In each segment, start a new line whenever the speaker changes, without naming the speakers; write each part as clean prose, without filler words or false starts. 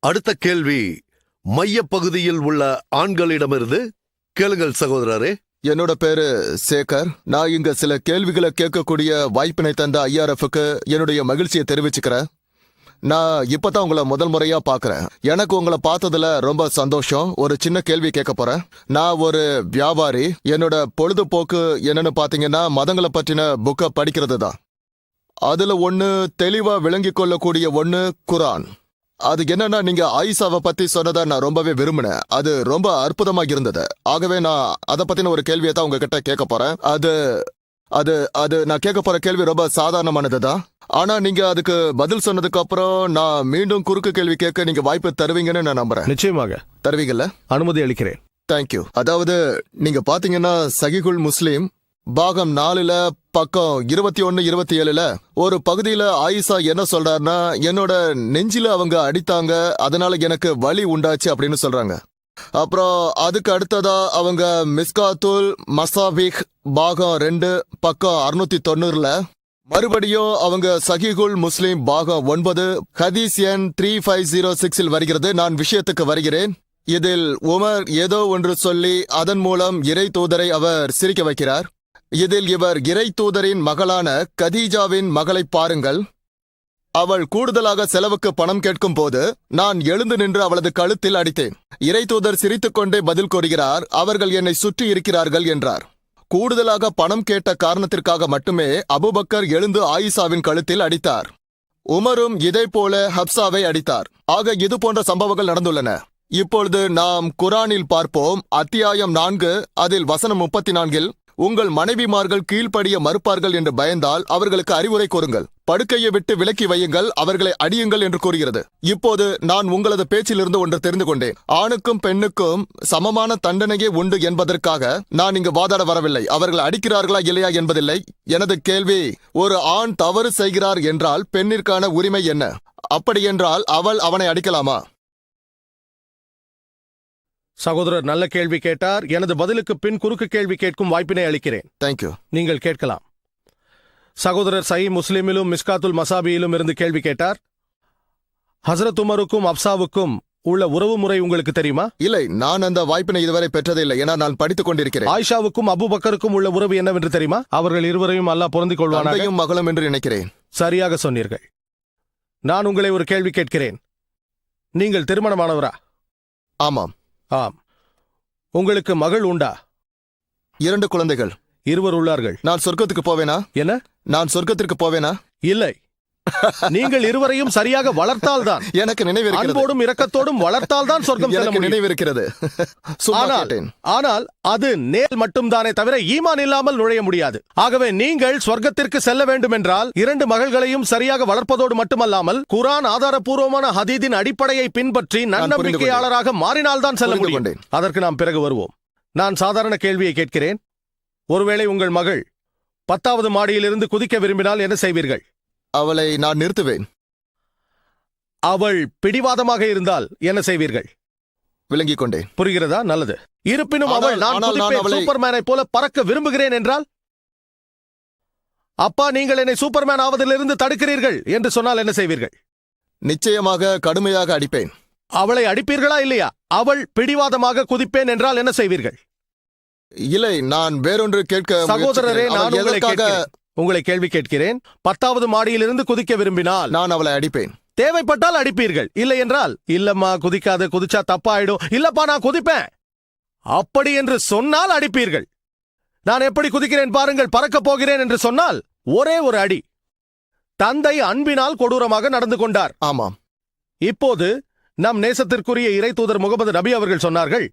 அடுத்த கேள்வி மையப்பகுதியில் உள்ள ஆண்களிடமிருந்து கேளுங்கள் சகோதரரே.
என்னோட பேரு சேகர். நான் இங்க சில கேள்விகளை கேட்கக்கூடிய வாய்ப்பினை தந்த ஐஆர்எஃப்க்கு என்னுடைய மகிழ்ச்சியை தெரிவிச்சுக்கிறேன். நான் இப்பதான் உங்களை முதல் முறையா பாக்குறேன். எனக்கு உங்களை பார்த்ததுல ரொம்ப சந்தோஷம். ஒரு சின்ன கேள்வி கேட்க போறேன். நான் ஒரு வியாபாரி. என்னோட பொழுதுபோக்கு என்னன்னு பாத்தீங்கன்னா மதங்களை பற்றின புக்கை படிக்கிறது தான். அதுல ஒண்ணு தெளிவா விளங்கி கொள்ளக்கூடிய ஒண்ணு குரான். அது என்னன்னா, நீங்க ஆயிஷாவை பத்தி சொன்னதை நான் ரொம்பவே விரும்பினேன். அது ரொம்ப அற்புதமாக இருந்தது. ஆகவே நான் அதை பத்தின ஒரு கேள்வியை தான் உங்ககிட்ட கேட்க போறேன். அது அது அது நான் கேட்க போற கேள்வி ரொம்ப சாதாரணமானது தான். ஆனா நீங்க அதுக்கு பதில் சொன்னதுக்கு அப்புறம் நான் மீண்டும் குறுக்கு கேள்வி கேட்க நீங்க வாய்ப்பு தருவீங்கன்னு நான் நம்புறேன்.
நிச்சயமாக
தருவீங்கல்ல?
அனுமதி அளிக்கிறேன்.
தேங்க்யூ. அதாவது நீங்க பாத்தீங்கன்னா சஹீஹுல் முஸ்லிம் பாகம் 4ல பக்கம் 21, 27ல ஒரு பகுதியில ஆயிஷா என்ன சொல்றாருன்னா, என்னோட நெஞ்சில அவங்க அடித்தாங்க, அதனால எனக்கு வலி உண்டாச்சு அப்படின்னு சொல்றாங்க. அப்புறம் அதுக்கு அடுத்ததா அவங்க மிஸ்காத்துல் மசாபிக் பாகம் 2 பக்கம் 690ல மறுபடியும் அவங்க சஹீஹுல் முஸ்லிம் பாகம் 9 ஹதீஸ் எண் 3506 வருகிறது. நான் விஷயத்துக்கு வருகிறேன். இதில் உமர் ஏதோ ஒன்று சொல்லி அதன் மூலம் இறை தூதரை அவர் சிரிக்க வைக்கிறார். இதில் இவர் இறை தூதரின் மகளான கதீஜாவின் மகளை பாருங்கள். அவள் கூடுதலாக செலவுக்கு பணம் கேட்கும் போது நான் எழுந்து நின்று அவளது கழுத்தில் அடித்தேன். இறை தூதர் சிரித்துக்கொண்டே பதில் கூறுகிறார், அவர்கள் என்னை சுற்றி இருக்கிறார்கள் என்றார். கூடுதலாக பணம் கேட்ட காரணத்திற்காக மட்டுமே அபூபக்கர் எழுந்து ஆயிஷாவின் கழுத்தில் அடித்தார். உமரும் இதே போல ஹப்சாவை அடித்தார். ஆக இது போன்ற சம்பவங்கள் நடந்துள்ளன. இப்பொழுது நாம் குரானில் பார்ப்போம். அத்தியாயம் 4 அதில் வசனம் 34, உங்கள் மனைவிமார்கள் கீழ்ப்படிய மறுப்பார்கள் என்று பயந்தால் அவர்களுக்கு அறிவுரை கூறுங்கள், படுக்கையை விட்டு விலக்கி வையுங்கள், அவர்களை அடியுங்கள் என்று கூறுகிறது. இப்போது நான் உங்களது பேச்சிலிருந்து ஒன்று தெரிந்து கொண்டேன். ஆணுக்கும் பெண்ணுக்கும் சமமான தண்டனையே உண்டு என்பதற்காக நான் இங்கு வாதாட வரவில்லை. அவர்கள் அடிக்கிறார்களா இல்லையா என்பதில்லை. எனது கேள்வி, ஒரு ஆண் தவறு செய்கிறார் என்றால் பெண்ணிற்கான உரிமை என்ன? அப்படியென்றால் அவள் அவனை அடிக்கலாமா?
சகோதரர் நல்ல கேள்வி கேட்டார். எனது பதிலுக்கு பின் குறுக்கு கேள்வி கேட்கும் வாய்ப்பினை அளிக்கிறேன்.
தேங்க்யூ.
நீங்கள் கேட்கலாம். சகோதரர் சஹீஹ் முஸ்லிமிலும் மிஸ்காத்துல் மசாபியிலும் இருந்து கேள்வி கேட்டார். ஹசரத் உமருக்கும் அப்சாவுக்கும் உள்ள உறவு முறை உங்களுக்கு தெரியுமா?
இல்லை, நான் அந்த வாய்ப்பினை இதுவரை பெற்றதில்லை. ஏன்னா நான் படித்துக் கொண்டிருக்கிறேன்.
ஆயிஷாவுக்கும் அபூபக்கருக்கும் உள்ள உறவு என்னவென்று தெரியுமா? அவர்கள் இருவரையும் அல்லாஹ் பொருந்திக் கொள்வானாக.
மகளும் என்று நினைக்கிறேன்.
சரியாக சொன்னீர்கள். நான் உங்களை ஒரு கேள்வி கேட்கிறேன். நீங்கள் திருமணமானவரா?
ஆமாம்.
ஆம். உங்களுக்கு மகள் உண்டா?
2 குழந்தைகள்.
இருவர் உள்ளார்கள்.
நான் சொர்க்கத்துக்கு போவேனா?
என்ன?
நான் சொர்க்கத்திற்கு போவேனா?
இல்லை. நீங்கள் இருவரையும் சரியாக வளர்த்தால்தான்.
எனக்கு நினைவிருக்கிறது.
அன்போடும் இரக்கத்தோடும் வளர்த்தால்தான் சொர்க்கம் செல்ல முடியும்.
நினைவிருக்கிறது.
ஆனால் அது நேல் மட்டும்தானே தவிர ஈமான் இல்லாமல் நுழைய முடியாது. ஆகவே நீங்கள் சொர்க்கத்திற்கு செல்ல வேண்டும் என்றால் 2 மகள்களையும் சரியாக வளர்ப்பதோடு மட்டுமல்லாமல் குரான் ஆதாரபூர்வமான ஹதீஸின் அடிப்படையை பின்பற்றி நன்னம்பிக்கையாளராக மாறினால்தான் செல்ல முடியும். அதற்கு நாம் பிறகு வருவோம். நான் சாதாரண கேள்வியை கேட்கிறேன். ஒருவேளை உங்கள் மகள் 10வது மாடியிலிருந்து குதிக்க விரும்பினால் என்ன செய்வீர்கள்?
அவளை நான் நிறுத்துவேன்.
அவள் பிடிவாதமாக இருந்தால் என்ன செய்வீர்கள்?
விளங்கிக் கொண்டேன்.
புரிகிறதா? நல்லது. இருப்பினும் அவள் நான் சூப்பர்மேனை போல பறக்க விரும்புகிறேன் என்றால், அப்பா நீங்கள் என்னை சூப்பர்மேன் ஆவதிலிருந்து தடுக்கிறீர்கள் என்று சொன்னால் என்ன செய்வீர்கள்?
நிச்சயமாக கடுமையாக அடிப்பேன்.
அவளை அடிப்பீர்களா இல்லையா? அவள் பிடிவாதமாக குதிப்பேன் என்றால் என்ன செய்வீர்கள்?
இல்லை, நான் வேறொன்று கேட்க.
சகோதரரே, நான் உங்களை கேள்வி கேட்கிறேன். 10வது மாடியிலிருந்து குதிக்க விரும்பினால்
நான் அவளை அடிப்பேன்.
தேவைப்பட்டால் அடிப்பீர்கள். இல்லை என்றால், இல்லம்மா குதிக்காத, குதிச்சா தப்பாயிடும். இல்லப்பா நான் குதிப்பேன் அப்படி என்று சொன்னால் அடிப்பீர்கள். நான் எப்படி குதிக்கிறேன் பாருங்கள், பறக்கப் போகிறேன் என்று சொன்னால் ஒரே ஒரு அடி. தந்தை அன்பினால் கொடூரமாக நடந்து கொண்டார்.
ஆமாம்.
இப்போது நம் நேசத்திற்குரிய இறை தூதர் முகமது நபி அவர்கள் சொன்னார்கள்,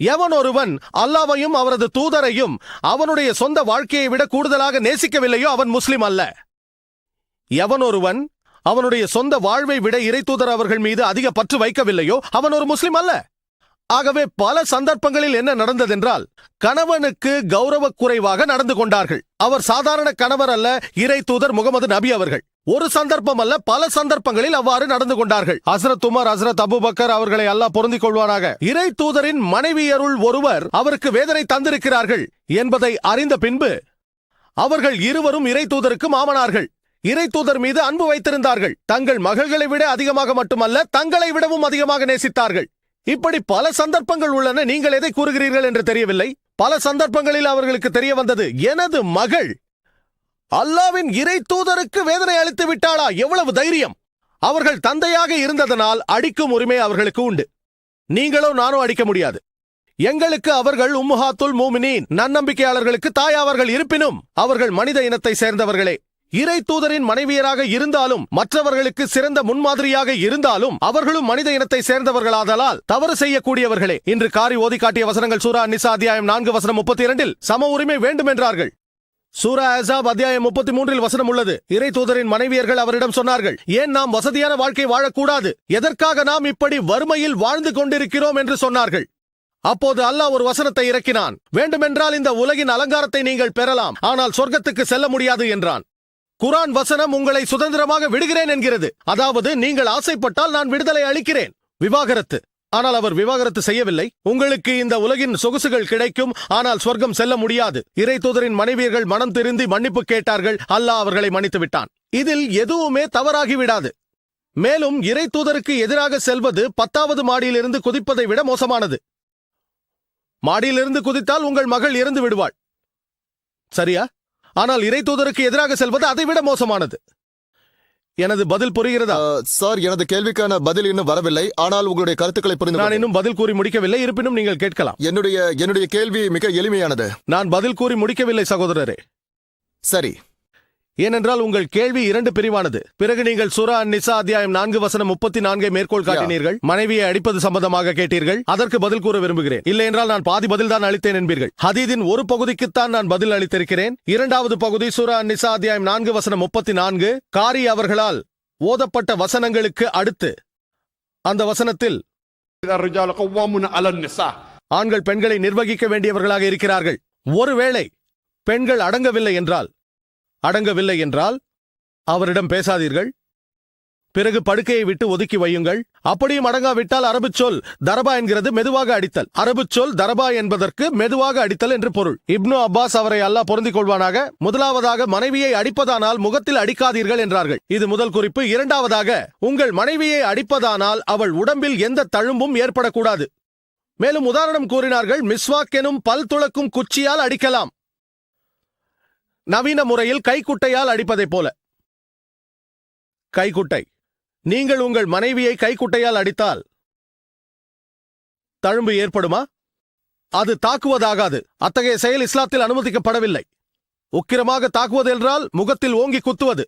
எவன் ஒருவன் அல்லாஹ்வையும் அவரது தூதரையும் அவனுடைய சொந்த வாழ்க்கையை விட கூடுதலாக நேசிக்கவில்லையோ அவன் முஸ்லிம் அல்ல. எவன் ஒருவன் அவனுடைய சொந்த வாழ்வை விட இறை தூதர் அவர்கள் மீது அதிக பற்று வைக்கவில்லையோ அவன் ஒரு முஸ்லிம் அல்ல. ஆகவே பல சந்தர்ப்பங்களில் என்ன நடந்ததென்றால், கணவனுக்கு கௌரவ குறைவாக நடந்து கொண்டார்கள். அவர் சாதாரண கணவர் அல்ல, இறை தூதர் முகமது நபி அவர்கள். ஒரு சந்தர்ப்பம் அல்ல, பல சந்தர்ப்பங்களில் அவ்வாறு நடந்து கொண்டார்கள். ஹஸ்ரத் உமர், ஹஸ்ரத் அபூபக்கர் அவர்களை அல்லாஹ் பொருந்திக் கொள்வானாக, இறை தூதரின் மனைவியருள் ஒருவர் அவருக்கு வேதனை தந்திருக்கிறார்கள் என்பதை அறிந்த பின்பு அவர்கள் இருவரும் இறை தூதருக்கு மாமனார்கள். இறை தூதர் மீது அன்பு வைத்திருந்தார்கள். தங்கள் மகள்களை விட அதிகமாக மட்டுமல்ல, தங்களை விடவும் அதிகமாக நேசித்தார்கள். இப்படி பல சந்தர்ப்பங்கள் உள்ளன. நீங்கள் எதை கூறுகிறீர்கள் என்று தெரியவில்லை. பல சந்தர்ப்பங்களில் அவர்களுக்கு தெரிய வந்தது, எனது மகள் அல்லாவின் இறை தூதருக்கு வேதனை அளித்து விட்டாளா? எவ்வளவு தைரியம்! அவர்கள் தந்தையாக இருந்ததனால் அடிக்கும் உரிமை அவர்களுக்கு உண்டு. நீங்களோ நானோ அடிக்க முடியாது. எங்களுக்கு அவர்கள் உம்முஹாத்துல் மூமினீன், நன்னம்பிக்கையாளர்களுக்கு தாயாவார்கள். இருப்பினும் அவர்கள் மனித இனத்தை சேர்ந்தவர்களே. இறை தூதரின் மனைவியராக இருந்தாலும், மற்றவர்களுக்கு சிறந்த முன்மாதிரியாக இருந்தாலும், அவர்களும் மனித இனத்தை சேர்ந்தவர்களாதலால் தவறு செய்யக்கூடியவர்களே. இன்று காரி ஓதி காட்டிய வசனங்கள் சூரா அன்-நிசா அத்தியாயம் 4 வசனம் 32 சம உரிமை வேண்டும் என்றார்கள். சூரா அஹ்ஸாப் அத்தியாயம் 33 வசனம் உள்ளது. இறை தூதரின் மனைவியர்கள் அவரிடம் சொன்னார்கள், ஏன் நாம் வசதியான வாழ்க்கை வாழக்கூடாது? எதற்காக நாம் இப்படி வறுமையில் வாழ்ந்து கொண்டிருக்கிறோம் என்று சொன்னார்கள். அப்போது அல்லாஹ் ஒரு வசனத்தை இறக்கினான். வேண்டுமென்றால் இந்த உலகின் அலங்காரத்தை நீங்கள் பெறலாம், ஆனால் சொர்க்கத்துக்கு செல்ல முடியாது என்றான். குர்ஆன் வசனம் உங்களை சுதந்திரமாக விடுகிறேன் என்கிறது. அதாவது, நீங்கள் ஆசைப்பட்டால் நான் விடுதலை அளிக்கிறேன். விவாகரத்து. ஆனால் அவர் விவாகரத்து செய்யவில்லை. உங்களுக்கு இந்த உலகின் சொகுசுகள் கிடைக்கும், ஆனால் சொர்க்கம் செல்ல முடியாது. இறை தூதரின் மனைவியர்கள் மனம் திருந்தி மன்னிப்பு கேட்டார்கள். அல்லாஹ் அவர்களை மன்னித்து விட்டான். இதில் எதுவுமே தவறாகிவிடாது. மேலும் இறை தூதருக்கு எதிராக செல்வது 10வது மாடியிலிருந்து குதிப்பதை விட மோசமானது. மாடியிலிருந்து குதித்தால் உங்கள் மகள் இறந்து விடுவாள், சரியா? ஆனால் இறை தூதருக்கு எதிராக செல்வது அதைவிட மோசமானது. எனது பதில் புரிகிறதா?
சார், எனது கேள்விக்கான பதில் இன்னும் வரவில்லை. ஆனால் உங்களுடைய கருத்துக்களை புரிந்து
நான் இன்னும் பதில் கூறி முடிக்கவில்லை. இருப்பினும் நீங்கள் கேட்கலாம்.
என்னுடைய கேள்வி மிக எளிமையானது.
நான் பதில் கூறி முடிக்கவில்லை சகோதரரே.
சரி.
ஏனென்றால் உங்கள் கேள்வி 2 பிரிவானது. பிறகு நீங்கள் சூரா அன்-நிசா அத்தியாயம் 4 வசனம் 34 மேற்கோள் காட்டினீர்கள். மனைவியை அடிப்பது சம்பந்தமாக கேட்டீர்கள். அதற்கு பதில் கூற விரும்புகிறேன். இல்லை என்றால் நான் பாதி பதில் தான் அளித்தேன் என்பீர்கள். ஹதீதின் ஒரு பகுதிக்குத்தான் நான் பதில் அளித்திருக்கிறேன். 2வது பகுதி சூரா அன்-நிசா அத்தியாயம் 4 வசனம் 34 காரி அவர்களால் ஓதப்பட்ட வசனங்களுக்கு அடுத்து அந்த வசனத்தில் ஆண்கள் பெண்களை நிர்வகிக்க வேண்டியவர்களாக இருக்கிறார்கள். ஒருவேளை பெண்கள் அடங்கவில்லை என்றால் அவரிடம் பேசாதீர்கள். பிறகு படுக்கையை விட்டு ஒதுக்கி வையுங்கள். அப்படியும் அடங்காவிட்டால் அரபு சொல் தரபா என்கிறது மெதுவாக அடித்தல். அரபு சொல் தரபா என்பதற்கு மெதுவாக அடித்தல் என்று பொருள். இப்னு அப்பாஸ் அவரை அல்லாஹ் பொருந்திக் கொள்வானாக, முதலாவதாக மனைவியை அடிப்பதானால் முகத்தில் அடிக்காதீர்கள் என்றார்கள். இது முதல் குறிப்பு. 2வதாக, உங்கள் மனைவியை அடிப்பதானால் அவள் உடம்பில் எந்த தழும்பும் ஏற்படக்கூடாது. மேலும் உதாரணம் கூறினார்கள், மிஸ்வாக் எனும் பல் துளக்கும் குச்சியால் அடிக்கலாம். நவீன முறையில் கைக்குட்டையால் அடிப்பதைப் போல. கைக்குட்டை. நீங்கள் உங்கள் மனைவியை கைக்குட்டையால் அடித்தால் தழும்பு ஏற்படுமா? அது தாக்குவதாகாது. அத்தகைய செயல் இஸ்லாத்தில் அனுமதிக்கப்படவில்லை. உக்கிரமாக தாக்குவது என்றால் முகத்தில் ஓங்கி குத்துவது.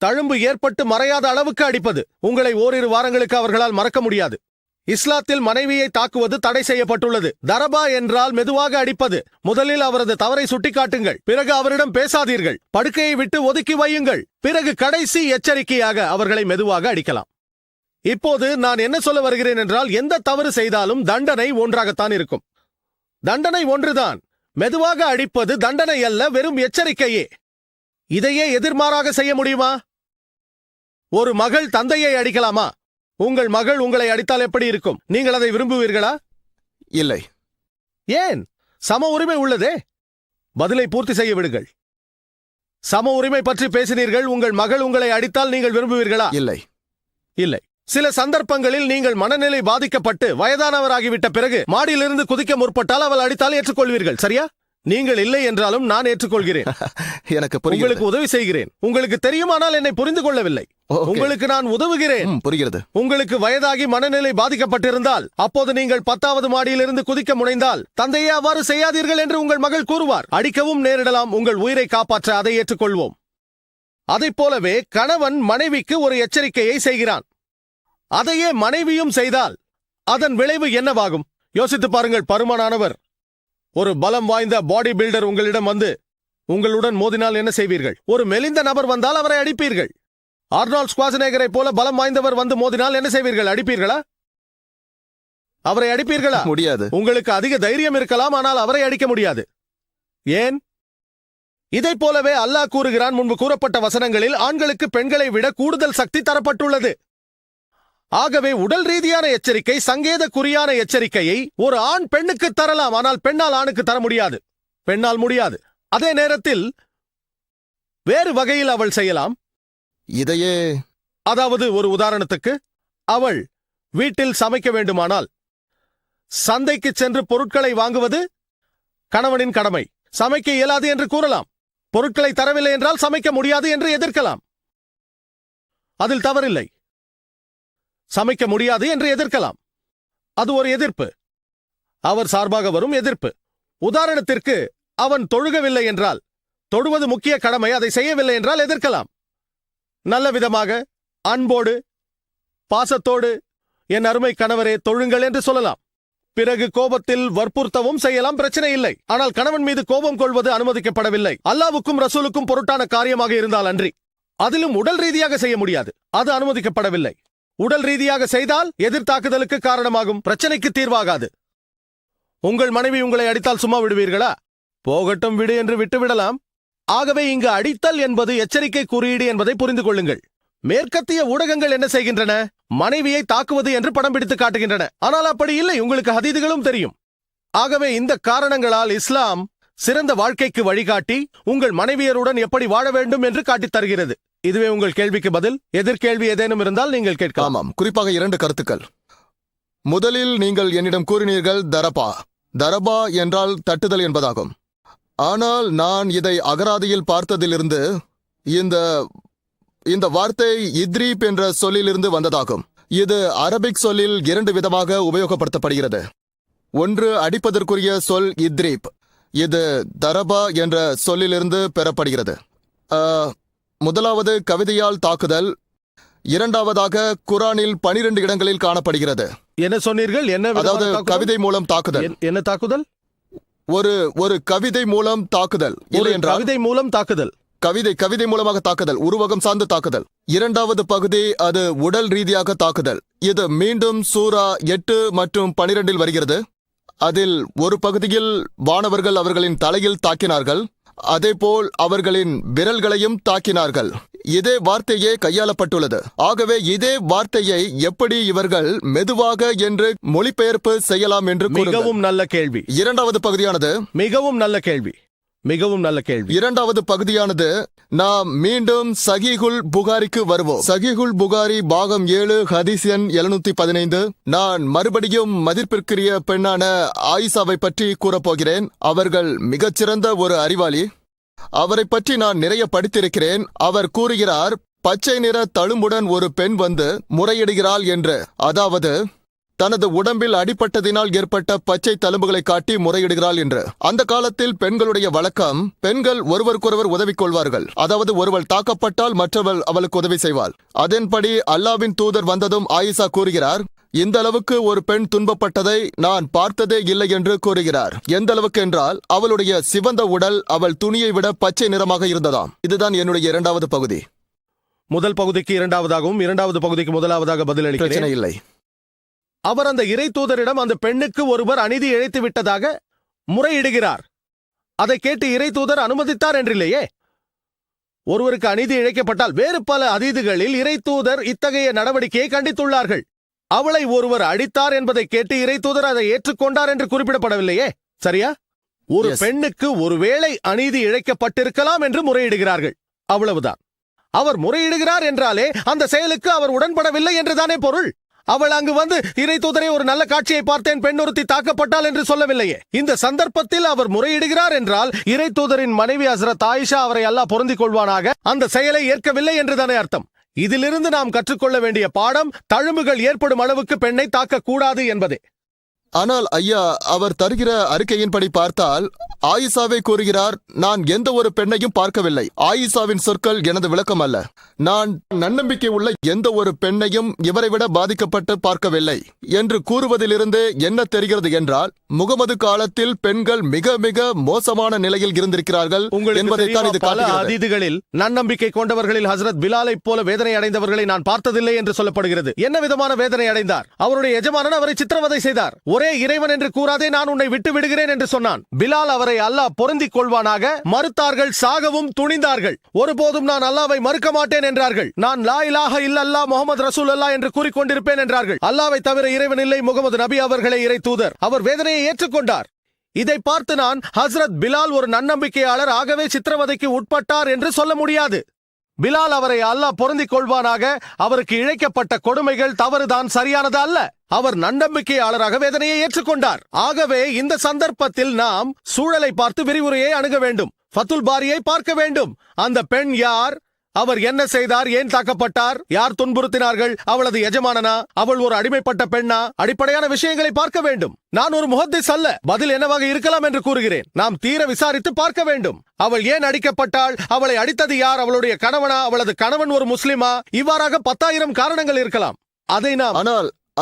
தழும்பு ஏற்பட்டு மறையாத அளவுக்கு அடிப்பது. உங்களை ஓரிரு வாரங்களுக்கு அவர்களால் மறக்க முடியாது. இஸ்லாத்தில் மனைவியை தாக்குவது தடை செய்யப்பட்டுள்ளது. தரபா என்றால் மெதுவாக அடிப்பது. முதலில் அவரது தவறை சுட்டிக்காட்டுங்கள். பிறகு அவரிடம் பேசாதீர்கள். படுக்கையை விட்டு ஒதுக்கி வையுங்கள். பிறகு கடைசி எச்சரிக்கையாக அவர்களை மெதுவாக அடிக்கலாம். இப்போது நான் என்ன சொல்ல வருகிறேன் என்றால், எந்த தவறு செய்தாலும் தண்டனை ஒன்றாகத்தான் இருக்கும். தண்டனை ஒன்றுதான். மெதுவாக அடிப்பது தண்டனை அல்ல, வெறும் எச்சரிக்கையே. இதையே எதிர்மாறாக செய்ய முடியுமா? ஒரு மகள் தந்தையை அடிக்கலாமா? உங்கள் மகள் உங்களை அடித்தால் எப்படி இருக்கும்? நீங்கள் அதை விரும்புவீர்களா?
இல்லை.
ஏன்? சம உரிமை உள்ளதே. பதிலை பூர்த்தி செய்ய விடுங்கள். சம உரிமை பற்றி பேசினீர்கள். உங்கள் மகள் உங்களை அடித்தால் நீங்கள் விரும்புவீர்களா?
இல்லை.
இல்லை. சில சந்தர்ப்பங்களில் நீங்கள் மனநிலை பாதிக்கப்பட்டு வயதானவராகிவிட்ட பிறகு மாடியிலிருந்து குதிக்க முற்பட்டால் அவள் அடித்தால் ஏற்றுக்கொள்வீர்கள், சரியா? நீங்கள் இல்லை என்றாலும் நான் ஏற்றுக்கொள்கிறேன்.
எனக்கு
உங்களுக்கு உதவி செய்கிறேன். உங்களுக்கு தெரியுமானால் என்னை புரிந்து கொள்ளவில்லை. உங்களுக்கு நான் உதவுகிறேன்.
புரிகிறது.
உங்களுக்கு வயதாகி மனநிலை பாதிக்கப்பட்டிருந்தால், அப்போது நீங்கள் 10வது மாடியிலிருந்து குதிக்க முனைந்தால், தந்தையே அவ்வாறு செய்யாதீர்கள் என்று உங்கள் மகள் கூறுவார். அடிக்கவும் நேரிடலாம். உங்கள் உயிரை காப்பாற்ற அதை ஏற்றுக்கொள்வோம். அதைப் போலவே கணவன் மனைவிக்கு ஒரு எச்சரிக்கையை செய்கிறான். அதையே மனைவியும் செய்தால் அதன் விளைவு என்னவாகும்? யோசித்து பாருங்கள். பருமனானவர், ஒரு பலம் வாய்ந்த பாடி பில்டர் உங்களிடம் வந்து உங்களுடன் மோதினால் என்ன செய்வீர்கள்? ஒரு மெலிந்த நபர் வந்தால் அவரை அடிப்பீர்கள். ஆர்னால்ட் ஸ்குவார்செனெகரை போல பலம் வாய்ந்தவர் வந்து மோதினால் என்ன செய்வீர்கள்? அடிப்பீர்களா? அவரை அடிப்பீர்களா?
முடியாது.
உங்களுக்கு அதிக தைரியம் இருக்கலாம், ஆனால் அவரை அடிக்க முடியாது. ஏன்? இதைப் போலவே அல்லாஹ் கூறுகிறான், முன்பு கூறப்பட்ட வசனங்களில் ஆண்களுக்கு பெண்களை விட கூடுதல் சக்தி தரப்பட்டுள்ளது. ஆகவே உடல் ரீதியான எச்சரிக்கை, சங்கேதக்குறியான எச்சரிக்கையை ஒரு ஆண் பெண்ணுக்கு தரலாம், ஆனால் பெண்ணால் ஆணுக்கு தர முடியாது. பெண்ணால் முடியாது. அதே நேரத்தில் வேறு வகையில் அவள் செய்யலாம்.
இதையே
அதாவது ஒரு உதாரணத்துக்கு, அவள் வீட்டில் சமைக்க வேண்டுமானால் சந்தைக்கு சென்று பொருட்களை வாங்குவது கணவனின் கடமை. சமைக்க இயலாது என்று கூறலாம். பொருட்களை தரவில்லை என்றால் சமைக்க முடியாது என்று எதிர்க்கலாம். அதில் தவறில்லை. சமைக்க முடியாது என்று எதிர்க்கலாம். அது ஒரு எதிர்ப்பு. அவர் சார்பாக வரும் எதிர்ப்பு. உதாரணத்திற்கு, அவன் தொழுகவில்லை என்றால், தொழுவது முக்கிய கடமை, அதை செய்யவில்லை என்றால் எதிர்க்கலாம். நல்ல விதமாக, அன்போடு, பாசத்தோடு, என் அருமை கணவரே தொழுங்கள் என்று சொல்லலாம். பிறகு கோபத்தில் வற்புறுத்தவும் செய்யலாம், பிரச்சனை இல்லை. ஆனால் கணவன் மீது கோபம் கொள்வது அனுமதிக்கப்படவில்லை. அல்லாவுக்கும் ரசூலுக்கும் பொருட்டான காரியமாக இருந்தால் அன்றி. அதிலும் உடல் ரீதியாக செய்ய முடியாது, அது அனுமதிக்கப்படவில்லை. உடல் ரீதியாக செய்தால் எதிர்த்தாக்குதலுக்கு காரணமாகும், பிரச்சனைக்கு தீர்வாகாது. உங்கள் மனைவி உங்களை அடித்தால் சும்மா விடுவீர்களா? போகட்டும் விடு என்று விட்டுவிடலாம். ஆகவே இங்கு அடித்தல் என்பது எச்சரிக்கை குறியீடு என்பதை புரிந்து கொள்ளுங்கள். மேற்கத்திய ஊடகங்கள் என்ன செய்கின்றன? மனைவியை தாக்குவது என்று படம் பிடித்து காட்டுகின்றன. ஆனால் அப்படி இல்லை, உங்களுக்கு ஹதீதுகளும் தெரியும். ஆகவே இந்த காரணங்களால் இஸ்லாம் சிறந்த வாழ்க்கைக்கு வழிகாட்டி உங்கள் மனைவியருடன் எப்படி வாழ வேண்டும் என்று காட்டித் தருகிறது. இதுவே உங்கள் கேள்விக்கு பதில். எதிர்கேள்வி ஏதேனும் இருந்தால் நீங்கள் கேட்கலாம்.
ஆமாம், குறிப்பாக 2 கருத்துக்கள். முதலில் நீங்கள் என்னிடம் கூறினீர்கள் தரபா என்றால் தட்டுதல் என்பதாகும். ஆனால் நான் இதை அகராதியில் பார்த்ததிலிருந்து இந்த வார்த்தை இத்ரீப் என்ற சொல்லிலிருந்து வந்ததாகும். இது அரபிக் சொல்லில் 2 விதமாக உபயோகப்படுத்தப்படுகிறது. ஒன்று, அடிப்பதற்குரிய சொல் இத்ரீப். இது தரபா என்ற சொல்லிலிருந்து பெறப்படுகிறது. முதலாவது கவிதையால் தாக்குதல், இரண்டாவதாக குரானில் 12 இடங்களில் காணப்படுகிறது.
என்ன சொன்னீர்கள்?
அதாவது கவிதை மூலம் தாக்குதல்.
என்ன தாக்குதல்?
ஒரு கவிதை மூலம் தாக்குதல். இல்லை என்றால்
கவிதை மூலம் தாக்குதல்.
கவிதை மூலமாக தாக்குதல், உருவகம் சார்ந்து தாக்குதல். இரண்டாவது பகுதி அது உடல் ரீதியாக தாக்குதல். இது மீண்டும் சூரா 8 மற்றும் 12 வருகிறது. அதில் ஒரு பகுதியில் வானவர்கள் அவர்களின் தலையில் தாக்கினார்கள், அதேபோல் அவர்களின் விரல்களையும் தாக்கினார்கள். இதே வார்த்தையே கையாளப்பட்டுள்ளது. ஆகவே இதே வார்த்தையை எப்படி இவர்கள் மெதுவாக என்று மொழிபெயர்ப்பு செய்யலாம் என்று
மிகவும் நல்ல கேள்வி.
இரண்டாவது பகுதியானது
மிகவும் நல்ல கேள்வி.
இரண்டாவது பகுதியானது நாம் மீண்டும் சஹீஹுல் புகாரிக்கு வருவோம். சஹீஹுல் புகாரி பாகம் 7 ஹதீஸ் எண் 715. நான் மறுபடியும் மதிப்பிற்குரிய பெண்ணான ஆயிஷாவை பற்றி கூறப்போகிறேன். அவர்கள் மிகச்சிறந்த ஒரு அறிவாளி. அவரை பற்றி நான் நிறைய படித்திருக்கிறேன். அவர் கூறுகிறார், பச்சை நிற தழும்புடன் ஒரு பெண் வந்து முறையிடுகிறாள் என்று. அதாவது தனது உடம்பில் அடிபட்டதினால் ஏற்பட்ட பச்சை தழும்புகளை காட்டி முறையிடுகிறாள் என்று. அந்த காலத்தில் பெண்களுடைய வழக்கம், பெண்கள் ஒருவருக்கொருவர் உதவி கொள்வார்கள். அதாவது ஒருவள் தாக்கப்பட்டால் மற்றவள் அவளுக்கு உதவி செய்வாள். அதன்படி அல்லாவின் தூதர் வந்ததும் ஆயிஷா கூறுகிறார், இந்த அளவுக்கு ஒரு பெண் துன்பப்பட்டதை நான் பார்த்ததே இல்லை என்று கூறுகிறார். எந்த அளவுக்கு என்றால் அவளுடைய சிவந்த உடல் அவள் துணியை விட பச்சை நிறமாக இருந்ததாம். இதுதான் என்னுடைய 2வது பகுதி.
முதல் பகுதிக்கு 2வதாகவும் 2வது பகுதிக்கு முதலாவதாக பதிலளிக்கிறேன்.
பிரச்சனை இல்லை.
அவர் அந்த இறை தூதரிடம் அந்த பெண்ணுக்கு ஒருவர் அநீதி இழைத்து விட்டதாக முறையிடுகிறார். அதை கேட்டு இறை தூதர் அனுமதித்தார் என்றில்லையே. ஒருவருக்கு அநீதி இழைக்கப்பட்டால் வேறு பல அதீதுகளில் இறை தூதர் இத்தகைய நடவடிக்கையை கண்டித்துள்ளார்கள். அவளை ஒருவர் அடித்தார் என்பதை கேட்டு இறை தூதர் அதை ஏற்றுக்கொண்டார் என்று குறிப்பிடப்படவில்லையே. சரியா? ஒரு பெண்ணுக்கு ஒருவேளை அநீதி இழைக்கப்பட்டிருக்கலாம் என்று முறையிடுகிறார்கள், அவ்வளவுதான். அவர் முறையிடுகிறார் என்றாலே அந்த செயலுக்கு அவர் உடன்படவில்லை என்றுதானே பொருள். அவள் அங்கு வந்து இறை தூதரை ஒரு நல்ல காட்சியை பார்த்தேன், பெண் ஒருத்தி தாக்கப்பட்டாள் என்று சொல்லவில்லையே. இந்த சந்தர்ப்பத்தில் அவர் முறையிடுகிறார் என்றால் இறை தூதரின் மனைவி ஹஸ்ரத் ஆயிஷா அவரை அல்லாஹ் பொருந்திக் கொள்வானாக அந்த செயலை ஏற்கவில்லை என்றுதானே அர்த்தம். இதிலிருந்து நாம் கற்றுக்கொள்ள வேண்டிய பாடம், தழும்புகள் ஏற்படும் அளவுக்கு பெண்ணை தாக்கக்கூடாது என்பதே.
ஆனால் ஐயா, அவர் தருகிற அறிக்கையின்படி பார்த்தால் ஆயிஷாவை கூறுகிறார், நான் எந்த ஒரு பெண்ணையும் பார்க்கவில்லை. ஆயிஷாவின் சொற்கள் எனது விளக்கம் அல்ல. நான் நன்னம்பிக்கை உள்ள எந்த ஒரு பெண்ணையும் இவரை விட பாதிக்கப்பட்டு பார்க்கவில்லை என்று கூறுவதிலிருந்து என்ன தெரிகிறது என்றால், முகமது காலத்தில் பெண்கள் மிக மிக மோசமான நிலையில் இருந்திருக்கிறார்கள் என்பதைத்தான் இது காட்டுகிறது.
அதீதுகளில் நன்னம்பிக்கை கொண்டவர்களில் ஹஸ்ரத் பிலாலை போல வேதனை அடைந்தவர்களை நான் பார்த்ததில்லை என்று சொல்லப்படுகிறது. என்ன விதமான வேதனை அடைந்தார்? அவருடைய எஜமானன் அவரை சித்திரவதை செய்தார். ஒரே இறைவன் என்று கூறாதே, நான் உன்னை விட்டு விடுகிறேன் என்று சொன்னான். பிலால் அவரை அல்லாஹ் பொருந்திக் கொள்வானாக மறுத்தார்கள், சாகவும் துணிந்தார்கள். ஒருபோதும் நான் அல்லாவை மறுக்க மாட்டேன் என்றார்கள். நான் லா இலாஹ இல்லல்லாஹ் முஹம்மது ரசூலுல்லாஹ் என்று கூறிக்கொண்டிருப்பேன் என்றார்கள். அல்லாவை தவிர இறைவன் இல்லை, முகமது நபி அவர்களே இறை தூதர். அவர் வேதனையை ஏற்றுக்கொண்டார். இதை பார்த்து நான் ஹஸ்ரத் பிலால் ஒரு நன்னம்பிக்கையாளர், ஆகவே சித்திரவதைக்கு உட்பட்டார் என்று சொல்ல முடியாது. பிலால் அவரை அல்லாஹ் பொருந்திக் கொள்வானாக, அவருக்கு இழைக்கப்பட்ட கொடுமைகள் தவறுதான், சரியானது அல்ல. அவர் நன்னம்பிக்கையாளராக வேதனையை ஏற்றுக்கொண்டார். ஆகவே இந்த சந்தர்ப்பத்தில் நாம் சூழலை பார்த்து விரிவுரையை அணுக வேண்டும், ஃபத்துல் பாரியை பார்க்க வேண்டும். அந்த பெண் யார்? அவர் என்ன செய்தார்? ஏன் தாக்கப்பட்டார்? யார் துன்புறுத்தினார்கள்? அவளது எஜமானனா? அவள் ஒரு அடிமைப்பட்ட பெண்ணா? அடிப்படையான விஷயங்களை பார்க்க வேண்டும். நான் ஒரு முஹத்திஸ் அல்ல, பதில் என்னவாக இருக்கலாம் என்று கூறுகிறேன். நாம் தீர விசாரித்து பார்க்க வேண்டும். அவள் ஏன் அடிக்கப்பட்டாள்? அவளை அடித்தது யார்? அவளுடைய கணவனா? அவளது கணவன் ஒரு முஸ்லிமா? இவ்வாறாக 10,000 காரணங்கள் இருக்கலாம். அதை நாம்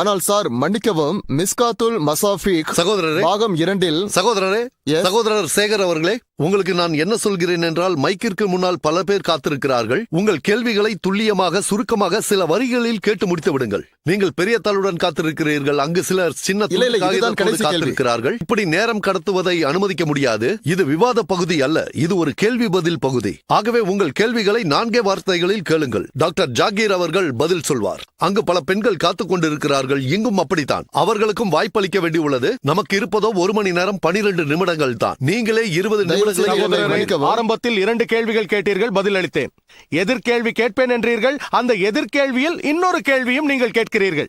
ஆனால் சார், மன்னிக்கவும், மிஸ்காத்துல் மசாஃபிக்
சகோதரரே,
பாகம் 2
சகோதரரே,
Yes.
சகோதரர் சேகர் அவர்களே, உங்களுக்கு நான் என்ன சொல்கிறேன் என்றால், மைக்கிற்கு முன்னால் பல பேர் காத்திருக்கிறார்கள். உங்கள் கேள்விகளை துல்லியமாக சுருக்கமாக சில வரிகளில் கேட்டு முடித்து விடுங்கள். நீங்கள் பெரிய தாளுடன் காத்திருக்கிறீர்கள், அங்கு சிலர் சின்ன
இல்ல, இதுதான்
காகிதத்தோடு
கடைசி கேள்வி.
காத்திருக்கிறார்கள். இப்படி நேரம் கடத்துவதை அனுமதிக்க முடியாது. இது விவாத பகுதி அல்ல, இது ஒரு கேள்வி பதில் பகுதி. ஆகவே உங்கள் கேள்விகளை 4 வார்த்தைகளில் கேளுங்கள். டாக்டர் ஜாகீர் அவர்கள் பதில் சொல்வார். அங்கு பல பெண்கள் காத்துக் கொண்டிருக்கிறார்கள். இங்கும் அப்படித்தான். அவர்களுக்கும் வாய்ப்பளிக்க வேண்டியுள்ளது. நமக்கு இருப்பதோ 1 மணி நேரம் 12 நிமிடங்கள் தான். நீங்களே 20 நிமிடங்கள்.
மன்னிக்கவும்.
ஆரம்பத்தில் 2 கேள்விகள் கேட்டீர்கள், பதில் அளித்தேன். எதிர்கேள்வி கேட்பேன் என்றீர்கள். அந்த எதிர்கேள்வியில் இன்னொரு கேள்வியும் நீங்கள் கேட்கிறீர்கள்.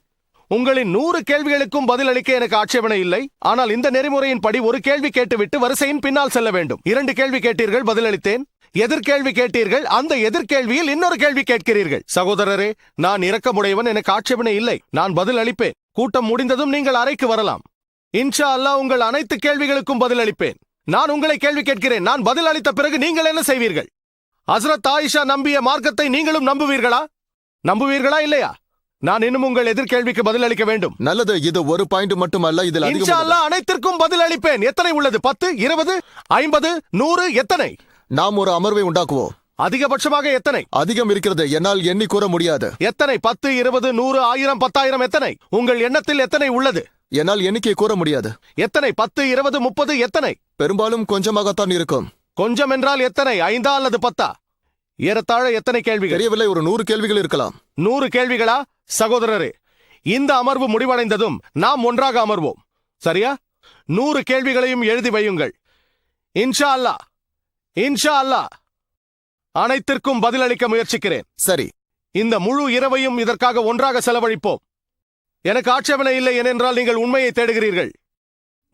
உங்களின் 100 கேள்விகளுக்கும் பதில் அளிக்க எனக்கு ஆட்சேபனை இல்லை. ஆனால் இந்த நெறிமுறையின் படி ஒரு கேள்வி கேட்டுவிட்டு வரிசையின் பின்னால் செல்ல வேண்டும். 2 கேள்வி கேட்டீர்கள், பதில் அளித்தேன். எதிர்கேள்வி கேட்டீர்கள், அந்த எதிர்கேள்வியில் இன்னொரு கேள்வி கேட்கிறீர்கள். சகோதரரே, நான் இரக்கமுடையவன், எனக்கு ஆட்சேபனை இல்லை. நான் பதில் அளிப்பேன். கூட்டம் முடிந்ததும் நீங்கள் அறைக்கு வரலாம். இன்ஷா அல்லாஹ் உங்கள் அனைத்து கேள்விகளுக்கும் பதில் அளிப்பேன். நான் உங்களை கேள்வி கேட்கிறேன். நான் பதில் அளித்த பிறகு நீங்கள் என்ன செய்வீர்கள்? ஹஸ்ரத் ஆயிஷா நம்பிய மார்க்கத்தை நீங்களும் நம்புவீர்களா இல்லையா? நான் இன்னும் உங்கள் எதிர்கேள்விக்கு பதில் அளிக்க வேண்டும்.
நல்லது. இது ஒரு பாயிண்ட் மட்டுமல்ல, இதில்
இன்ஷா
அதிகம்
அல்லாஹ் அனைத்திற்கும் பதில் அளிப்பேன். எத்தனை உள்ளது? 10, 20, 50, 100, எத்தனை?
நாம் ஒரு அமர்வை உண்டாக்குவோம்.
அதிகபட்சமாக எத்தனை?
அதிகம் இருக்கிறது, என்னால் எண்ணி கூற முடியாது.
எத்தனை? 10, 20, 100, 1000, 10,000 எத்தனை? உங்கள் எண்ணத்தில் எத்தனை உள்ளது?
என்னால் எண்ணிக்கை கூற முடியாது.
எத்தனை? 10, 20, 30 எத்தனை?
பெரும்பாலும் கொஞ்சமாகத்தான் இருக்கும்.
கொஞ்சம் என்றால் எத்தனை? 5 அல்லது 10? ஏறத்தாழ எத்தனை கேள்விகள்?
தெரியவில்லை, ஒரு 100 கேள்விகள் இருக்கலாம்.
100 கேள்விகளா? சகோதரரே, இந்த அமர்வு முடிவடைந்ததும் நாம் ஒன்றாக அமர்வோம், சரியா? 100 கேள்விகளையும் எழுதி வையுங்கள். இன்ஷா அல்லாஹ், இன்ஷா அல்லாஹ் அனைத்திற்கும் பதிலளிக்க முயற்சிக்கிறேன்.
சரி.
இந்த முழு இரவையும் இதற்காக ஒன்றாக செலவழிப்போம். எனக்கு ஆட்சேபனை இல்லை, ஏனென்றால் நீங்கள் உண்மையை தேடுகிறீர்கள்.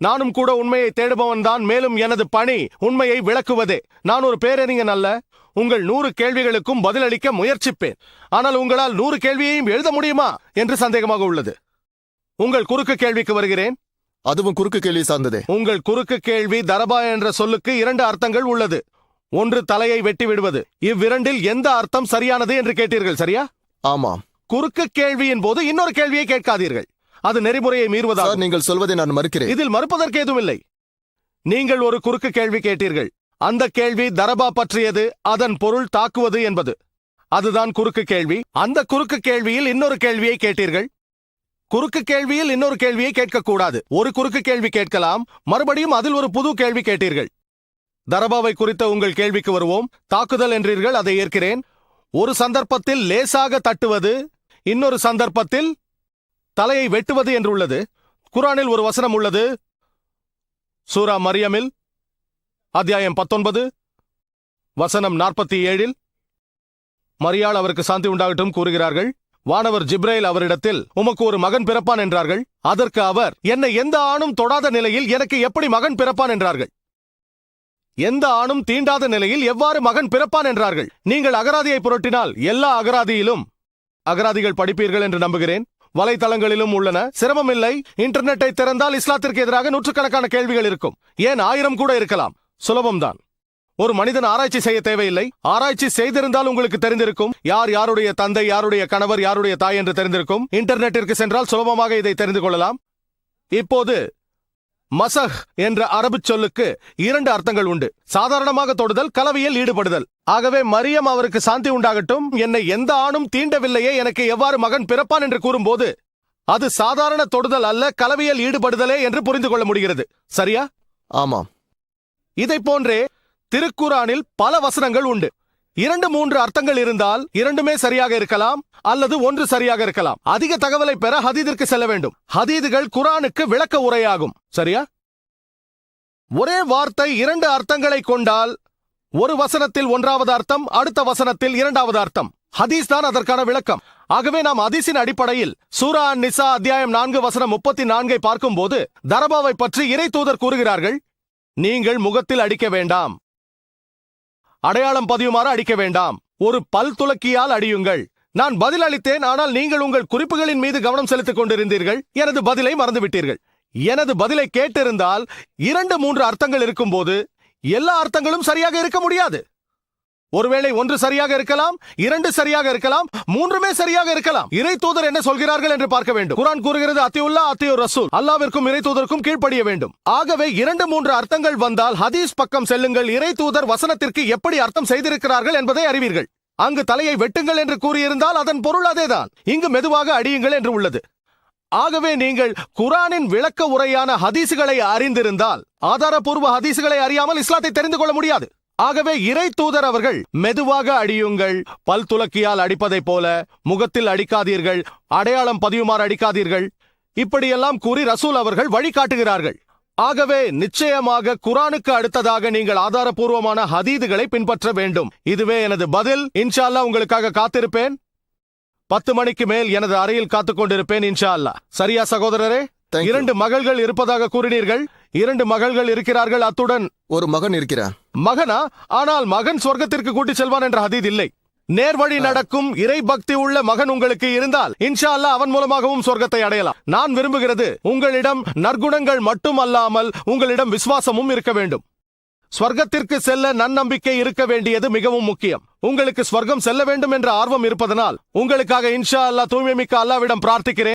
நானும் கூட உண்மையை தேடுபவன் தான். மேலும் எனது பணி உண்மையை விளக்குவதே. நான் ஒரு பேரறிஞன் அல்ல. உங்கள் 100 கேள்விகளுக்கும் பதிலளிக்க முயற்சிப்பேன். ஆனால் உங்களால் 100 கேள்வியையும் எழுத முடியுமா என்று சந்தேகமாக உள்ளது. உங்கள் குறுக்கு கேள்விக்கு வருகிறேன்.
அதுவும் குறுக்கு கேள்வி சார்ந்ததே.
உங்கள் குறுக்கு கேள்வி தரபா என்ற சொல்லுக்கு 2 அர்த்தங்கள் உள்ளது. ஒன்று தலையை வெட்டி விடுவது. இவ்விரண்டில் எந்த அர்த்தம் சரியானது என்று கேட்டீர்கள், சரியா?
ஆமாம்.
குறுக்கு கேள்வியின் போது இன்னொரு கேள்வியை கேட்காதீர்கள். அது நெறிமுறையை மீறுவதால்.
சார், நீங்கள் சொல்வதை நான் மறுக்கிறேன்.
இதில் மறுப்பதற்கு ஏதும் இல்லை. நீங்கள் ஒரு குறுக்கு கேள்வி கேட்டீர்கள். அந்த கேள்வி தரபா பற்றியது. அதன் பொருள் தாக்குவது என்பது. அதுதான் குறுக்கு கேள்வி. அந்த குறுக்கு கேள்வியில் இன்னொரு கேள்வியை கேட்டீர்கள். குறுக்கு கேள்வியில் இன்னொரு கேள்வியை கேட்கக்கூடாது. ஒரு குறுக்கு கேள்வி கேட்கலாம், மறுபடியும் அதில் ஒரு புது கேள்வி கேட்டீர்கள். தரபாவை குறித்த உங்கள் கேள்விக்கு வருவோம். தாக்குதல் என்றீர்கள், அதை ஏற்கிறேன். ஒரு சந்தர்ப்பத்தில் லேசாக தட்டுவது, இன்னொரு சந்தர்ப்பத்தில் தலையை வெட்டுவது என்றுள்ளது. குர்ஆனில் ஒரு வசனம் உள்ளது. சூரா மரியமில் அத்தியாயம் 19 வசனம் 47. மரியாள் அவருக்கு சாந்தி உண்டாகட்டும் கூறுகிறார்கள், வானவர் ஜிப்ரேல் அவரிடத்தில் உமக்கு ஒரு மகன் பிறப்பான் என்றார்கள். அதற்கு அவர், என்னை எந்த ஆணும் தொடாத நிலையில் எனக்கு எப்படி மகன் பிறப்பான் என்றார்கள். எந்த ஆணும் தீண்டாத நிலையில் எவ்வாறு மகன் பிறப்பான் என்றார்கள். நீங்கள் அகராதியை புரட்டினால் எல்லா அகராதியிலும், அகராதிகள் படிப்பீர்கள் என்று நம்புகிறேன், வலைத்தளங்களிலும் உள்ளன. சிரமமில்லை. இன்டர்நெட்டை திறந்தால் இஸ்லாத்திற்கு எதிராக நூற்றுக்கணக்கான கேள்விகள் இருக்கும். ஏன் 1000 கூட இருக்கலாம். சுலபம்தான். ஒரு மனிதன் ஆராய்ச்சி செய்ய தேவையில்லை. ஆராய்ச்சி செய்திருந்தால் உங்களுக்கு தெரிந்திருக்கும். யார் யாருடைய தந்தை, யாருடைய கணவர், யாருடைய தாய் என்று தெரிந்திருக்கும். இன்டர்நெட்டிற்கு சென்றால் சுலபமாக இதை தெரிந்து கொள்ளலாம். இப்போது மசஹ் என்ற அரபு சொல்லுக்கு 2 அர்த்தங்கள் உண்டு. சாதாரணமாக தொடுதல், கலவியில் ஈடுபடுதல். ஆகவே மரியம் அவருக்கு சாந்தி உண்டாகட்டும், என்னை எந்த ஆணும் தீண்டவில்லையே, எனக்கு எவ்வாறு மகன் பிறப்பான் என்று கூறும்போது அது சாதாரண தொடுதல் அல்ல, கலவியில் ஈடுபடுதலே என்று புரிந்து கொள்ள முடிகிறது, சரியா?
ஆமாம்.
இதை போன்றே திருக்குரானில் பல வசனங்கள் உண்டு. 2-3 அர்த்தங்கள் இருந்தால் 2மே சரியாக இருக்கலாம், அல்லது 1 சரியாக இருக்கலாம். அதிக தகவலை பெற ஹதீதிற்கு செல்ல வேண்டும். ஹதீதுகள் குர்ஆனுக்கு விளக்க உரையாகும், சரியா? ஒரே வார்த்தை 2 அர்த்தங்களை கொண்டால் ஒரு வசனத்தில் 1வது அர்த்தம், அடுத்த வசனத்தில் 2வது அர்த்தம். ஹதீஸ் தான் அதற்கான விளக்கம். ஆகவே நாம் ஹதீஸின் அடிப்படையில் சூரா அன்-நிசா அத்தியாயம் 4 வசனம் 34 பார்க்கும்போது தரபாவை பற்றி இறை தூதர் கூறுகிறார்கள், நீங்கள் முகத்தில் அடிக்க வேண்டாம், அடையாளம் பதியுமாறு அடிக்க வேண்டாம், ஒரு பல் துலக்கியால் அடியுங்கள். நான் பதில் அளித்தேன், ஆனால் நீங்கள் உங்கள் குறிப்புகளின் மீது கவனம் செலுத்திக் கொண்டிருந்தீர்கள். எனது பதிலை மறந்துவிட்டீர்கள். எனது பதிலை கேட்டிருந்தால் 2-3 அர்த்தங்கள் இருக்கும்போது எல்லா அர்த்தங்களும் சரியாக இருக்க முடியாது. ஒருவேளை 1 சரியாக இருக்கலாம், 2 சரியாக இருக்கலாம், 3மே சரியாக இருக்கலாம். இறை தூதர் என்ன சொல்கிறார்கள் என்று பார்க்க வேண்டும். குர்ஆன் கூறுகிறது, அத்தியுல்லா அத்தியுர் ரசூல், அல்லாவிற்கும் இறை தூதருக்கும் கீழ்ப்படிய வேண்டும். ஆகவே 2-3 அர்த்தங்கள் வந்தால் ஹதீஸ் பக்கம் செல்லுங்கள். இறை தூதர் வசனத்திற்கு எப்படி அர்த்தம் செய்திருக்கிறார்கள் என்பதை அறிவீர்கள். அங்கு தலையை வெட்டுங்கள் என்று கூறியிருந்தால் அதன் பொருள் அதேதான். இங்கு மெதுவாக அடியுங்கள் என்று உள்ளது. ஆகவே நீங்கள் குர்ஆனின் விளக்க உரையான ஹதீசுகளை அறிந்திருந்தால், ஆதாரபூர்வ ஹதீசுகளை அறியாமல் இஸ்லாத்தை தெரிந்து கொள்ள முடியாது. ஆகவே இறை தூதர் அவர்கள் மெதுவாக அடியுங்கள், பல் துலக்கியால் அடிப்பதைப் போல, முகத்தில் அடிக்காதீர்கள், அடையாளம் பதியுமாறு அடிக்காதீர்கள், இப்படியெல்லாம் கூறி ரசூல் அவர்கள் வழிகாட்டுகிறார்கள். ஆகவே நிச்சயமாக குர்ஆனுக்கு அடுத்ததாக நீங்கள் ஆதாரபூர்வமான ஹதீதுகளை பின்பற்ற வேண்டும். இதுவே எனது பதில். இன்ஷா அல்லாஹ் உங்களுக்காக காத்திருப்பேன். 10 மணிக்கு மேல் எனது அறையில் காத்துக் கொண்டிருப்பேன் இன்ஷா அல்லாஹ். சரியா சகோதரரே?
Thank you.
2 மகள்கள் இருப்பதாக கூறினீர்கள். 2 மகள்கள் இருக்கிறார்கள், அத்துடன்
ஒரு மகன் இருக்கிறான்.
மகனா? ஆனால் மகன் சொர்க்கத்திற்கு கூட்டி செல்வான் என்ற ஹதீத் இல்லை. நேர்வழி நடக்கும் இறை பக்தி உள்ள மகன் உங்களுக்கு இருந்தால் இன்ஷா அல்லாஹ் அவன் மூலமாகவும் சொர்க்கத்தை அடையலாம். நான் விரும்புகிறது உங்களிடம் நற்குணங்கள் மட்டும் அல்லாமல் உங்களிடம் விசுவாசமும் இருக்க வேண்டும். ஸ்வர்க்கத்திற்கு செல்ல நன்னம்பிக்கை இருக்க வேண்டியது மிகவும் முக்கியம். உங்களுக்கு ஸ்வர்க்கம் செல்ல வேண்டும் என்ற ஆர்வம் இருப்பதனால் உங்களுக்காக இன்ஷா அல்லாஹ் தூய்மை மிக்க அல்லாஹ்விடம் பிரார்த்திக்கிறேன்.